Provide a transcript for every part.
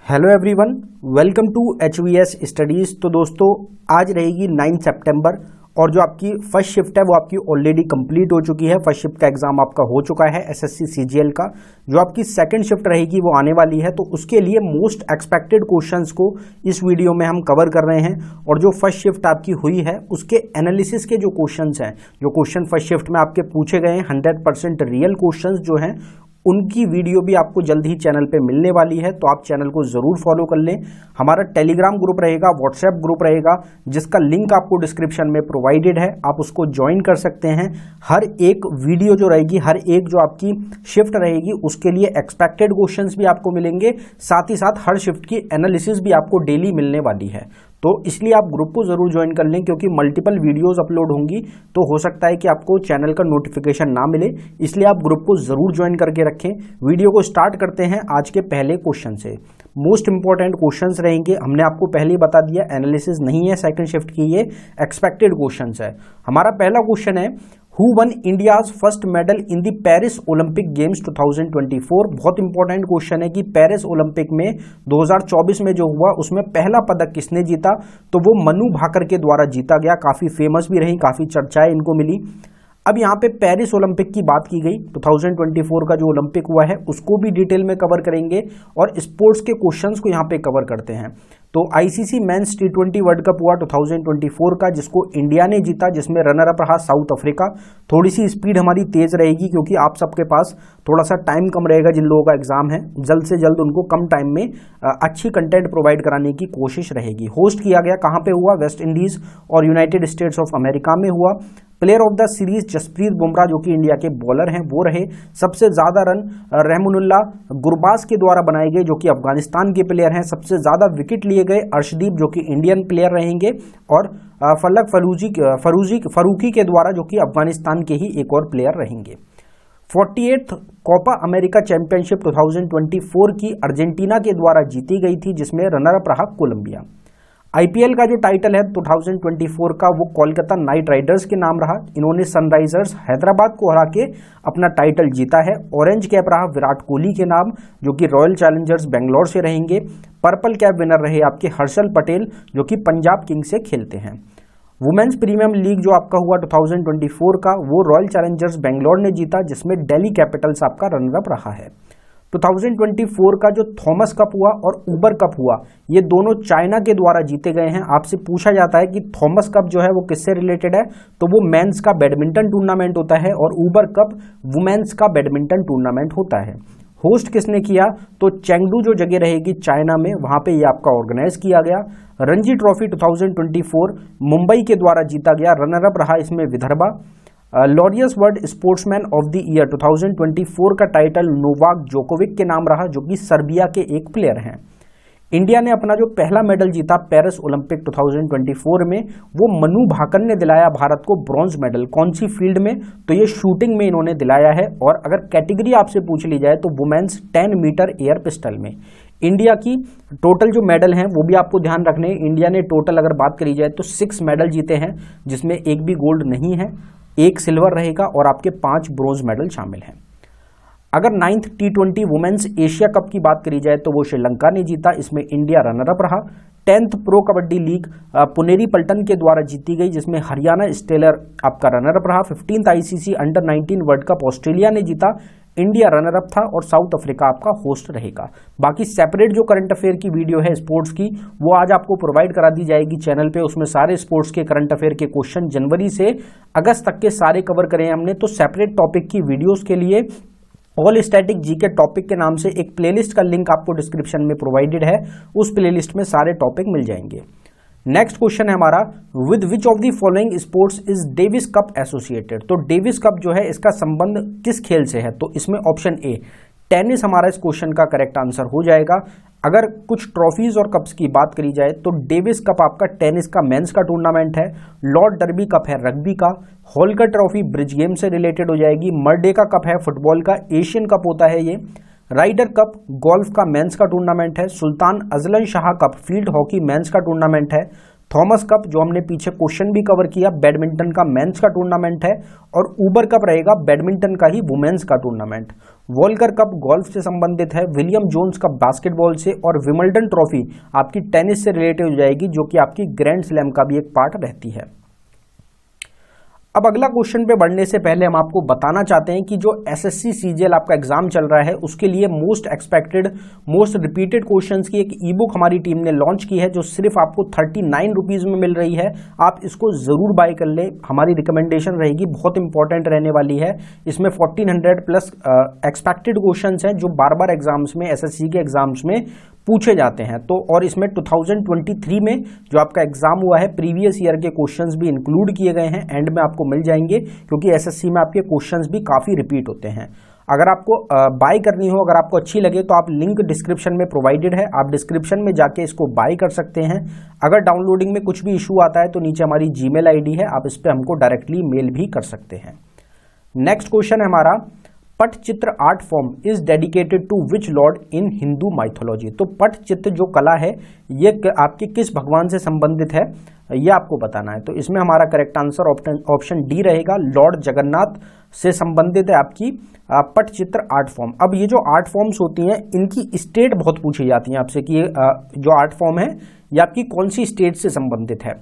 Hello everyone, welcome to HVS studies. तो दोस्तों आज रहेगी 9 सितंबर और जो आपकी फर्स्ट शिफ्ट है वो आपकी ऑलरेडी कंप्लीट हो चुकी है। फर्स्ट शिफ्ट का एग्जाम आपका हो चुका है SSC CGL का। जो आपकी सेकंड शिफ्ट रहेगी वो आने वाली है, तो उसके लिए मोस्ट एक्सपेक्टेड क्वेश्चंस को इस वीडियो में हम कवर कर रहे हैं। और जो फर्स्ट शिफ्ट आपकी हुई है उसके एनालिसिस के जो क्वेश्चंस हैं, जो क्वेश्चन फर्स्ट शिफ्ट में आपके पूछे गए हैं 100% रियल क्वेश्चंस जो हैं, उनकी वीडियो भी आपको जल्द ही चैनल पे मिलने वाली है। तो आप चैनल को ज़रूर फॉलो कर लें। हमारा टेलीग्राम ग्रुप रहेगा, व्हाट्सएप ग्रुप रहेगा, जिसका लिंक आपको डिस्क्रिप्शन में प्रोवाइडेड है, आप उसको ज्वाइन कर सकते हैं। हर एक वीडियो जो रहेगी, हर एक जो आपकी शिफ्ट रहेगी उसके लिए एक्सपेक्टेड क्वेश्चंस भी आपको मिलेंगे, साथ ही साथ हर शिफ्ट की एनालिसिस भी आपको डेली मिलने वाली है। तो इसलिए आप ग्रुप को जरूर ज्वाइन कर लें, क्योंकि मल्टीपल वीडियोस अपलोड होंगी तो हो सकता है कि आपको चैनल का नोटिफिकेशन ना मिले, इसलिए आप ग्रुप को जरूर ज्वाइन करके रखें। वीडियो को स्टार्ट करते हैं आज के पहले क्वेश्चन से। मोस्ट इंपॉर्टेंट क्वेश्चंस रहेंगे, हमने आपको पहले ही बता दिया, एनालिसिस नहीं है सेकंड शिफ्ट की, ये एक्सपेक्टेड क्वेश्चंस है। हमारा पहला क्वेश्चन है, who one India's first medal in the Paris Olympic games 2024। बहुत इंपॉर्टेंट क्वेश्चन है कि पेरिस ओलंपिक में 2024 में जो हुआ उसमें पहला पदक किसने जीता, तो वो मनु भाकर के द्वारा जीता गया। काफी फेमस भी रही, काफी चर्चाएं इनको मिली। अब यहाँ पे पेरिस ओलंपिक की बात की गई, 2024 का जो ओलंपिक हुआ है उसको भी डिटेल में कवर करेंगे और स्पोर्ट्स के क्वेश्चंस को यहाँ पे कवर करते हैं। तो ICC mains T20 world cup हुआ 2024 का, जिसको इंडिया ने जीता, जिसमें रनर अप रहा साउथ अफ्रीका। थोड़ी सी स्पीड हमारी तेज रहेगी क्योंकि आप सबके पास थोड़ा सा टाइम कम रहेगा। जिन लोगों का एग्जाम है जल्द से जल्द उनको कम टाइम में अच्छी कंटेंट प्रोवाइड कराने की कोशिश रहेगी। होस्ट किया गया कहाँ पे हुआ, वेस्ट इंडीज और यूनाइटेड स्टेट्स ऑफ अमेरिका में हुआ। Player of the series Jasprit Bumrah जो कि इंडिया के बॉलर हैं वो रहे। सबसे ज्यादा रन रहमानुल्लाह गुरबाज के द्वारा बनाए गए जो कि अफगानिस्तान के प्लेयर हैं। सबसे ज्यादा विकेट लिए गए अर्शदीप जो कि इंडियन प्लेयर रहेंगे, और फलक फरूकी के द्वारा जो कि अफगानिस्तान के ही एक और प्लेयर रहेंगे। 48th कोपा अमेरिका चैंपियनशिप 2024 की अर्जेंटीना के द्वारा जीती गई थी, जिसमें रनर अप रहा कोलंबिया। IPL का जो टाइटल है 2024 का वो कोलकाता नाइट राइडर्स के नाम रहा। इन्होंने सनराइजर्स हैदराबाद को हरा के अपना टाइटल जीता है। ऑरेंज कैप रहा विराट कोहली के नाम, जो कि रॉयल चैलेंजर्स बेंगलोर से रहेंगे। पर्पल कैप विनर रहे आपके हर्षल पटेल जो कि पंजाब किंग्स से खेलते हैं। वुमेन्स प्रीमियम लीग जो आपका हुआ 2024 का, वो रॉयल चैलेंजर्स बेंगलोर ने जीता, जिसमें दिल्ली कैपिटल्स आपका रनर अप रहा है। 2024 का जो थॉमस कप हुआ और उबर कप हुआ, ये दोनों चाइना के द्वारा जीते गए हैं। आपसे पूछा जाता है कि थॉमस कप जो है वो किससे रिलेटेड है, तो वो मेंस का बैडमिंटन टूर्नामेंट होता है और उबर कप वुमेन्स का बैडमिंटन टूर्नामेंट होता है। होस्ट किसने किया, तो चेंगडू जो जगह रहेगी चाइना में, वहां पे ये आपका ऑर्गेनाइज किया गया। रणजी ट्रॉफी 2024 मुंबई के द्वारा जीता गया, रनर अप रहा इसमें Vidarbha. Laureus world sportsman of the year 2024 का टाइटल नोवाक जोकोविक के नाम रहा, जो कि सर्बिया के एक प्लेयर हैं। इंडिया ने अपना जो पहला मेडल जीता पेरिस ओलंपिक 2024 में, वो मनु भाकर ने दिलाया भारत को ब्रॉन्ज मेडल। कौन सी फील्ड में, तो ये शूटिंग में इन्होंने दिलाया है। और अगर कैटेगरी आपसे पूछ ली जाए तो वुमेन्स 10 मीटर एयर पिस्टल में। इंडिया की टोटल जो मेडल हैं वो भी आपको ध्यान रखने हैं। इंडिया ने टोटल अगर बात करी जाए तो 6 मेडल जीते हैं, जिसमें एक भी गोल्ड नहीं है, 1 सिल्वर रहेगा और आपके 5 ब्रोंज मेडल शामिल हैं। अगर 9th T20 women's Asia cup की बात करी जाए तो वो श्रीलंका ने जीता, इसमें इंडिया रनर अप रहा। 10th pro kabaddi league Puneri Paltan के द्वारा जीती गई, जिसमें हरियाणा स्टेलर आपका रनर अप रहा। 15th ICC under 19 world cup Australia ने जीता, इंडिया रनर अप था और साउथ अफ्रीका आपका होस्ट रहेगा। बाकी सेपरेट जो करंट अफेयर की वीडियो है स्पोर्ट्स की, वो आज आपको प्रोवाइड करा दी जाएगी चैनल पे। उसमें सारे स्पोर्ट्स के करंट अफेयर के क्वेश्चन जनवरी से अगस्त तक के सारे कवर करे हमने। तो सेपरेट टॉपिक की वीडियोस के लिए ऑल स्टैटिक जीके टॉपिक के नाम से एक प्लेलिस्ट का लिंक आपको डिस्क्रिप्शन में प्रोवाइडेड है, उस प्लेलिस्ट में सारे टॉपिक मिल जाएंगे। नेक्स्ट क्वेश्चन है हमारा, with which of the following sports is Davis cup associated. तो डेविस कप जो है इसका संबंध किस खेल से है, तो इसमें ऑप्शन ए टेनिस हमारा इस क्वेश्चन का करेक्ट आंसर हो जाएगा। अगर कुछ ट्रॉफीज और कप्स की बात करी जाए तो डेविस कप आपका टेनिस का मेंस का टूर्नामेंट है। लॉर्ड डर्बी कप है रग्बी का। होलकर ट्रॉफी ब्रिज गेम से रिलेटेड हो जाएगी। मर्डेका कप है फुटबॉल का, एशियन कप होता है ये। राइडर कप गोल्फ का मेंस का टूर्नामेंट है। Sultan Azlan Shah cup field hockey mains का टूर्नामेंट है। थॉमस कप जो हमने पीछे क्वेश्चन भी कवर किया, बैडमिंटन का मेंस का टूर्नामेंट है, और ऊबर कप रहेगा बैडमिंटन का ही वुमेन्स का टूर्नामेंट। वोल्कर कप गोल्फ से संबंधित है, विलियम जोन्स कप बास्केटबॉल से, और विंबलडन ट्रॉफी आपकी टेनिस से रिलेटेड हो जाएगी, जो कि आपकी ग्रैंड स्लैम का भी एक पार्ट रहती है। अब अगला क्वेश्चन पे बढ़ने से पहले हम आपको बताना चाहते हैं कि जो एसएससी सीजीएल आपका एग्जाम चल रहा है उसके लिए most expected most repeated questions की एक ई बुक हमारी टीम ने लॉन्च की है, जो सिर्फ आपको 39 रुपीज़ में मिल रही है। आप इसको ज़रूर बाय कर लें, हमारी रिकमेंडेशन रहेगी, बहुत इंपॉर्टेंट रहने वाली है। इसमें 1400 प्लस एक्सपेक्टेड क्वेश्चंस हैं जो बार बार एग्जाम्स में, एसएससी के एग्जाम्स में पूछे जाते हैं। तो और इसमें 2023 में जो आपका एग्जाम हुआ है प्रीवियस ईयर के क्वेश्चंस भी इंक्लूड किए गए हैं, एंड में आपको मिल जाएंगे, क्योंकि एसएससी में आपके क्वेश्चंस भी काफ़ी रिपीट होते हैं। अगर आपको बाय करनी हो, अगर आपको अच्छी लगे, तो आप लिंक डिस्क्रिप्शन में प्रोवाइडेड है, आप डिस्क्रिप्शन में जाके इसको बाय कर सकते हैं। अगर डाउनलोडिंग में कुछ भी इशू आता है तो नीचे हमारी जीमेल आईडी है, आप इस पर हमको डायरेक्टली मेल भी कर सकते हैं। नेक्स्ट क्वेश्चन है हमारा, Pattachitra art form is dedicated to which lord in Hindu mythology. तो पटचित्र जो कला है ये आपके किस भगवान से संबंधित है, ये आपको बताना है। तो इसमें हमारा करेक्ट आंसर ऑप्शन डी रहेगा, लॉर्ड जगन्नाथ से संबंधित है आपकी पटचित्र आर्ट फॉर्म। अब ये जो आर्ट फॉर्म्स होती हैं इनकी स्टेट बहुत पूछी जाती है आपसे कि जो आर्ट फॉर्म है ये आपकी कौन सी स्टेट से संबंधित है।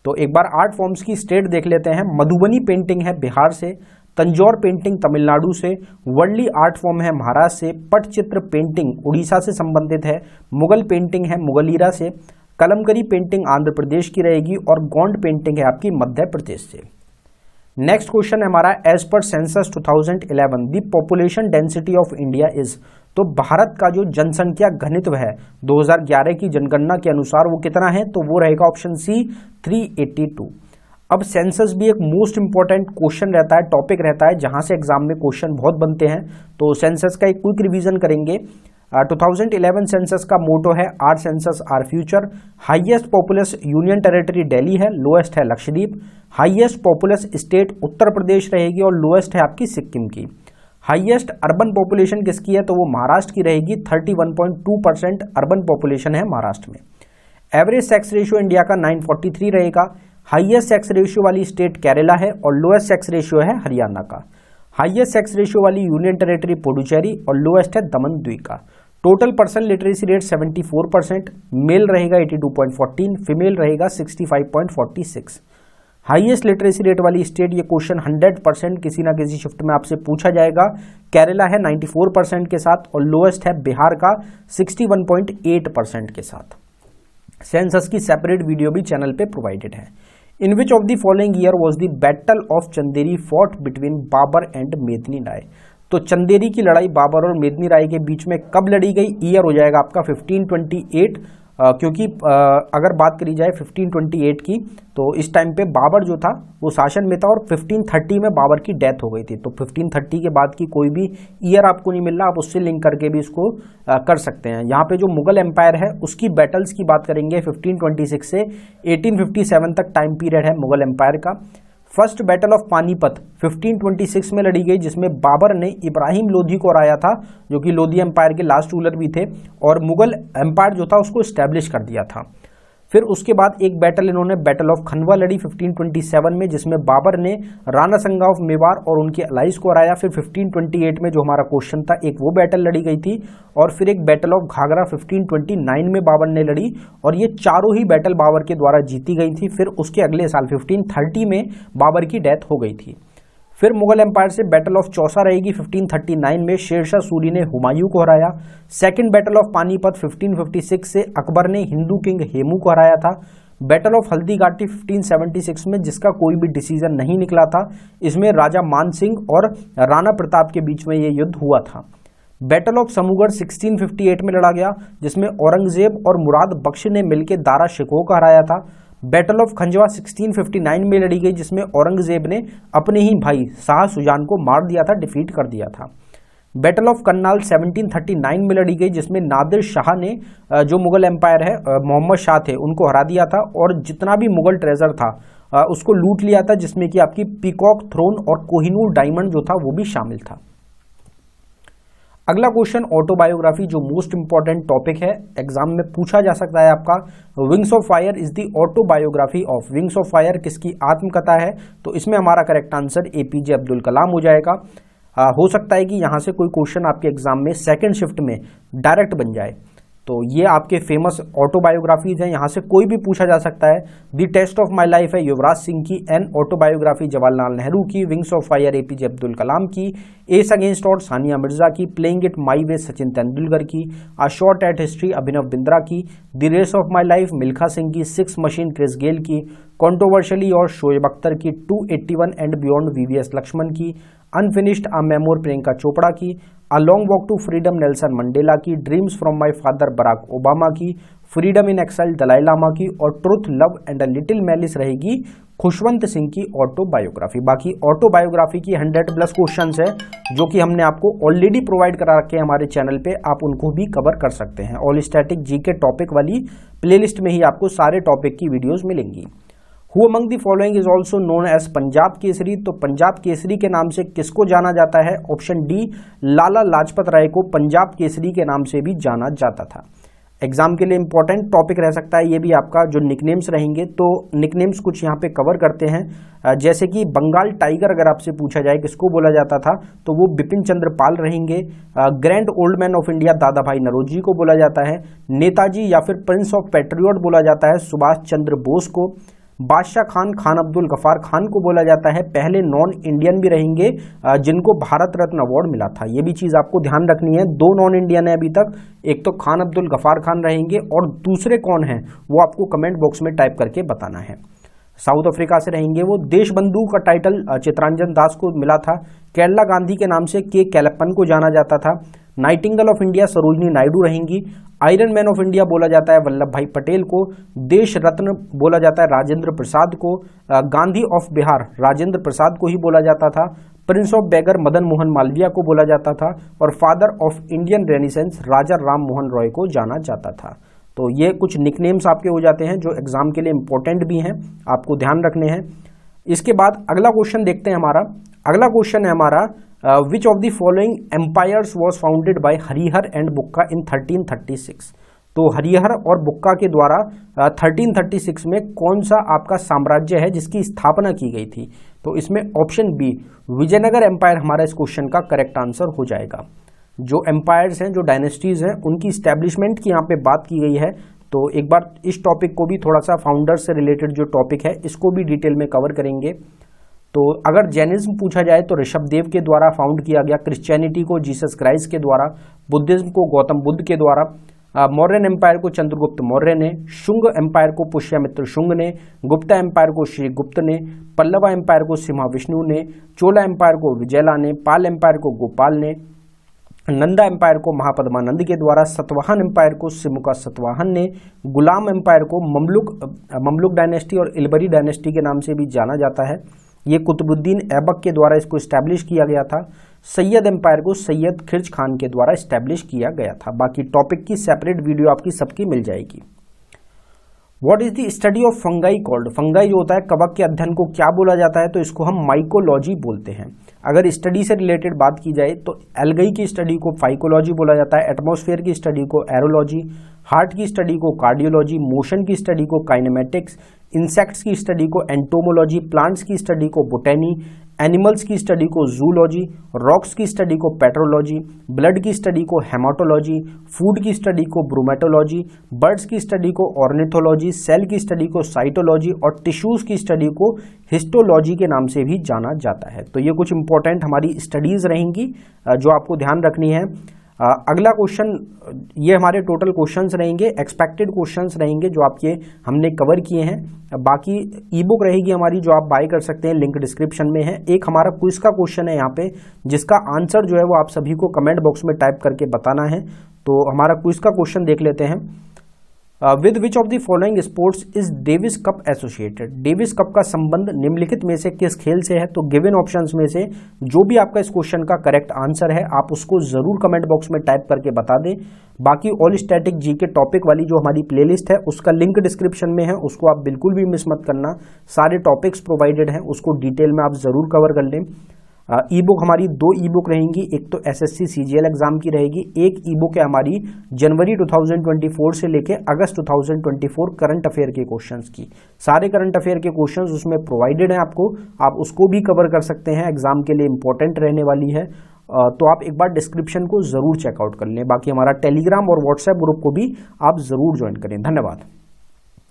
तो एक बार आर्ट फॉर्म्स की स्टेट देख लेते हैं। मधुबनी पेंटिंग है बिहार से, तंजौर पेंटिंग तमिलनाडु से, वर्ली आर्ट फॉर्म है महाराष्ट्र से, पटचित्र पेंटिंग उड़ीसा से संबंधित है, मुगल पेंटिंग है मुगलीरा से, कलमकरी पेंटिंग आंध्र प्रदेश की रहेगी, और गोंड पेंटिंग है आपकी मध्य प्रदेश से। नेक्स्ट क्वेश्चन है हमारा, as per census 2011 the population density of India is. तो भारत का जो जनसंख्या घनत्व है 2011 की जनगणना के अनुसार वो कितना है, तो वो रहेगा ऑप्शन सी 382। अब सेंसस भी एक मोस्ट इंपॉर्टेंट क्वेश्चन रहता है, टॉपिक रहता है, जहां से एग्जाम में क्वेश्चन बहुत बनते हैं। तो सेंसस का एक क्विक रिवीजन करेंगे। 2011 सेंसस का मोटो है our census our future. Highest populous union territory Delhi है, लोएस्ट है Lakshadweep. Highest populous state Uttar Pradesh रहेगी, और लोएस्ट है आपकी सिक्किम की। हाईएस्ट अर्बन पॉपुलेशन किसकी है, तो वो महाराष्ट्र की रहेगी, 31.2% अर्बन पॉपुलेशन है महाराष्ट्र में। एवरेज सेक्स रेशियो इंडिया का 943 रहेगा। हाईएस्ट सेक्स रेशियो वाली स्टेट केरला है, और लोएस्ट सेक्स रेशियो है हरियाणा का। हाईएस्ट सेक्स रेशियो वाली यूनियन टेरिटरी पुडुचेरी, और लोएस्ट है दमन द्वीप का। Total person literacy rate 74%, male रहेगा 82.14, फीमेल रहेगा 65.46। हाईएस्ट लिटरेसी रेट वाली स्टेट, ये क्वेश्चन 100% किसी ना किसी शिफ्ट में आपसे पूछा जाएगा, केरला है 94% के साथ, और लोएस्ट है बिहार का 61.8% के साथ। सेंसस की सेपरेट वीडियो भी चैनल पे प्रोवाइडेड है। In which of the following year was the battle of Chanderi fought between Babur and Medini Rai. तो चंदेरी की लड़ाई बाबर और मेदिनी राय के बीच में कब लड़ी गई, ईयर हो जाएगा आपका 1528, क्योंकि अगर बात करी जाए 1528 की, तो इस टाइम पे बाबर जो था वो शासन में था, और 1530 में बाबर की डेथ हो गई थी। तो 1530 के बाद की कोई भी ईयर आपको नहीं मिल रहा, आप उससे लिंक करके भी इसको कर सकते हैं। यहाँ पे जो मुगल एम्पायर है उसकी बैटल्स की बात करेंगे, 1526 से 1857 तक टाइम पीरियड है मुगल एम्पायर का। फर्स्ट बैटल ऑफ पानीपत 1526 में लड़ी गई, जिसमें बाबर ने इब्राहिम लोधी को हराया था, जो कि लोधी एम्पायर के लास्ट रूलर भी थे, और मुगल एम्पायर जो था उसको एस्टेब्लिश कर दिया था। फिर उसके बाद एक बैटल इन्होंने बैटल ऑफ खनवा लड़ी 1527 में, जिसमें बाबर ने राणा संगा ऑफ मेवाड़ और उनके अलाइज को हराया। फिर 1528 में जो हमारा क्वेश्चन था एक वो बैटल लड़ी गई थी, और फिर एक बैटल ऑफ घाघरा 1529 में बाबर ने लड़ी, और ये चारों ही बैटल बाबर के द्वारा जीती गई थी। फिर उसके अगले साल 1530 में बाबर की डेथ हो गई थी। फिर मुगल एम्पायर से बैटल ऑफ चौसा रहेगी 1539 में, शेरशाह सूरी ने हुमायूं को हराया। सेकंड बैटल ऑफ पानीपत 1556 से अकबर ने हिंदू किंग हेमू को हराया था। बैटल ऑफ हल्दी घाटी 1576 में, जिसका कोई भी डिसीजन नहीं निकला था, इसमें राजा मान सिंह और राणा प्रताप के बीच में ये युद्ध हुआ था। बैटल ऑफ समूगढ़ 1658 में लड़ा गया, जिसमें औरंगजेब और मुराद बख्श ने मिलकर दारा शिकोह को हराया था। बैटल ऑफ खंजवा 1659 में लड़ी गई, जिसमें औरंगजेब ने अपने ही भाई शाह सुजान को मार दिया था, डिफीट कर दिया था। बैटल ऑफ करनाल 1739 में लड़ी गई, जिसमें नादिर शाह ने जो मुगल एम्पायर है मोहम्मद शाह थे उनको हरा दिया था, और जितना भी मुगल ट्रेजर था उसको लूट लिया था, जिसमें कि आपकी पीकॉक थ्रोन और कोहिनूर डायमंड जो था वो भी शामिल था। अगला क्वेश्चन ऑटोबायोग्राफी, जो मोस्ट इंपॉर्टेंट टॉपिक है, एग्जाम में पूछा जा सकता है आपका। Wings of fire is the autobiography of, wings of fire किसकी आत्मकथा है? तो इसमें हमारा करेक्ट आंसर एपीजे अब्दुल कलाम हो जाएगा। हो सकता है कि यहां से कोई क्वेश्चन आपके एग्जाम में सेकंड शिफ्ट में डायरेक्ट बन जाए, तो ये आपके फेमस ऑटोबायोग्राफीज हैं, यहां से कोई भी पूछा जा सकता है। The test of my life है युवराज सिंह की, एन ऑटोबायोग्राफी जवाहरलाल नेहरू की, wings of fire APJ Abdul Kalam की, ace against odd Sania Mirza की, playing it my way Sachin Tendulkar की, a shot at history Abhinav Bindra की, the race of my life Milkha Singh की, सिक्स मशीन क्रिस गेल की, controversially और शोएब अख्तर की, 281 एंड बियॉन्ड वीवीएस लक्ष्मण की, unfinished a memoir Priyanka Chopra की, a long walk to freedom Nelson Mandela की, dreams from my father Barack Obama की, freedom in exile Dalai Lama की, और truth love and a little malice रहेगी खुशवंत सिंह की ऑटोबायोग्राफी। बाकी autobiography की 100+ क्वेश्चंस है जो कि हमने आपको ऑलरेडी प्रोवाइड करा रखे हैं हमारे चैनल पे, आप उनको भी कवर कर सकते हैं। ऑल स्टैटिक जीके टॉपिक वाली प्लेलिस्ट में ही आपको सारे टॉपिक की वीडियोज मिलेंगी। Who among the following is also known as Punjab Kesari, तो पंजाब केसरी के नाम से किसको जाना जाता है? ऑप्शन डी, लाला लाजपत राय को पंजाब केसरी के नाम से भी जाना जाता था। एग्जाम के लिए इंपॉर्टेंट टॉपिक रह सकता है ये भी आपका, जो निकनेम्स रहेंगे, तो निकनेम्स कुछ यहाँ पे कवर करते हैं। जैसे कि बंगाल टाइगर अगर आपसे पूछा जाए किसको बोला जाता था, तो वो बिपिन चंद्र पाल रहेंगे। Grand old man of India दादा भाई नरोजी को बोला जाता है। नेताजी या फिर प्रिंस ऑफ पैट्रियट बोला जाता है सुभाष चंद्र बोस को। बादशाह खान, खान अब्दुल गफार खान को बोला जाता है। पहले नॉन इंडियन भी रहेंगे जिनको भारत रत्न अवार्ड मिला था, ये भी चीज आपको ध्यान रखनी है। 2 नॉन इंडियन है अभी तक, एक तो खान अब्दुल गफार खान रहेंगे और दूसरे कौन हैं वो आपको कमेंट बॉक्स में टाइप करके बताना है। साउथ अफ्रीका से रहेंगे वो। देशबंधु का टाइटल चितरंजन दास को मिला था। केरला गांधी के नाम से के कैलप्पन को जाना जाता था। Nightingale of India Sarojini Naidu रहेंगी। आयरन मैन ऑफ इंडिया बोला जाता है वल्लभ भाई पटेल को। देश रत्न बोला जाता है राजेंद्र प्रसाद को। गांधी ऑफ बिहार राजेंद्र प्रसाद को ही बोला जाता था। प्रिंस ऑफ बेगर मदन मोहन मालवीय को बोला जाता था। और फादर ऑफ इंडियन रेनेसेंस राजा राम मोहन रॉय को जाना जाता था। तो ये कुछ निकनेम्स आपके हो जाते हैं जो एग्जाम के लिए इंपॉर्टेंट भी हैं, आपको ध्यान रखने हैं। इसके बाद अगला क्वेश्चन देखते हैं हमारा। अगला क्वेश्चन है हमारा, which of the following empires was founded by Harihara and Bukka in 1336। तो हरिहर और बुक्का के द्वारा 1336 में कौन सा आपका साम्राज्य है जिसकी स्थापना की गई थी? तो इसमें ऑप्शन बी विजयनगर एम्पायर हमारा इस क्वेश्चन का करेक्ट आंसर हो जाएगा। जो एम्पायर्स हैं, जो डायनेस्टीज हैं, उनकी स्टैब्लिशमेंट की यहाँ पे बात की गई है। तो एक बार इस टॉपिक को भी थोड़ा सा फाउंडर्स से रिलेटेड जो टॉपिक है इसको भी डिटेल में कवर करेंगे। तो अगर जैनिज्म पूछा जाए तो ऋषभदेव के द्वारा फाउंड किया गया। क्रिश्चियनिटी को जीसस क्राइस्ट के द्वारा। बुद्धिज्म को गौतम बुद्ध के द्वारा। मौर्यन एम्पायर को चंद्रगुप्त मौर्य ने। शुंग एम्पायर को पुष्यमित्र शुंग ने। गुप्ता एम्पायर को श्री गुप्त ने। पल्लवा एम्पायर को सिम्हा विष्णु ने। चोला एम्पायर को विजयला ने। पाल एम्पायर को गोपाल ने। नंदा एम्पायर को महापद्मानंद के द्वारा। सतवाहन एम्पायर को सिमुका सतवाहन ने। गुलाम एम्पायर को ममलुक डायनेस्टी और इलबरी डायनेस्टी के नाम से भी जाना जाता है। ये कुतुबुद्दीन ऐबक के द्वारा इसको स्टैब्लिश किया गया था। सैयद एम्पायर को सैयद खिर्ज खान के द्वारा स्टैब्लिश किया गया था। बाकी टॉपिक की सेपरेट वीडियो आपकी सबकी मिल जाएगी। What is the study of fungi called? Fungi जो होता है कवक के अध्ययन को क्या बोला जाता है? तो इसको हम माइकोलॉजी बोलते हैं। अगर स्टडी से रिलेटेड बात की जाए तो एल्गाई की स्टडी को फाइकोलॉजी बोला जाता है। एटमॉस्फेयर की स्टडी को एरोलॉजी। हार्ट की स्टडी को कार्डियोलॉजी। मोशन की स्टडी को काइनेमेटिक्स। इंसेक्ट्स की स्टडी को एंटोमोलॉजी। प्लांट्स की स्टडी को बोटेनी। एनिमल्स की स्टडी को जूलॉजी। रॉक्स की स्टडी को पेट्रोलॉजी। ब्लड की स्टडी को हेमाटोलॉजी। फूड की स्टडी को ब्रूमेटोलॉजी। बर्ड्स की स्टडी को ऑर्निथोलॉजी। सेल की स्टडी को साइटोलॉजी। और टिश्यूज की स्टडी को हिस्टोलॉजी के नाम से भी जाना जाता है। तो ये कुछ इंपॉर्टेंट हमारी स्टडीज रहेंगी जो आपको ध्यान रखनी है। अगला क्वेश्चन, ये हमारे टोटल क्वेश्चंस रहेंगे, एक्सपेक्टेड क्वेश्चंस रहेंगे जो आपके हमने कवर किए हैं। बाकी ई बुक रहेगी हमारी जो आप बाय कर सकते हैं, लिंक डिस्क्रिप्शन में है। एक हमारा क्विज का क्वेश्चन है यहाँ पे जिसका आंसर जो है वो आप सभी को कमेंट बॉक्स में टाइप करके बताना है। तो हमारा क्विज का क्वेश्चन देख लेते हैं। With which of the following sports is Davis cup associated? Davis cup का संबंध निम्नलिखित में से किस खेल से है? तो गिवन ऑप्शंस में से जो भी आपका इस क्वेश्चन का करेक्ट आंसर है आप उसको जरूर कमेंट बॉक्स में टाइप करके बता दें। बाकी ऑल स्टैटिक जीके टॉपिक वाली जो हमारी प्लेलिस्ट है उसका लिंक डिस्क्रिप्शन में है, उसको आप बिल्कुल भी मिस मत करना। सारे टॉपिक्स प्रोवाइडेड हैं, उसको डिटेल में आप जरूर कवर कर लें। ई बुक हमारी 2 ई बुक रहेंगी, एक तो एसएससी सीजीएल एग्जाम की रहेगी, एक ई बुक है हमारी जनवरी 2024 से लेके अगस्त 2024 करंट अफेयर के क्वेश्चंस की। सारे करंट अफेयर के क्वेश्चंस उसमें प्रोवाइडेड हैं आपको, आप उसको भी कवर कर सकते हैं, एग्जाम के लिए इंपॉर्टेंट रहने वाली है। तो आप एक बार डिस्क्रिप्शन को जरूर चेकआउट कर लें। बाकी हमारा टेलीग्राम और व्हाट्सएप ग्रुप को भी आप जरूर ज्वाइन करें। धन्यवाद।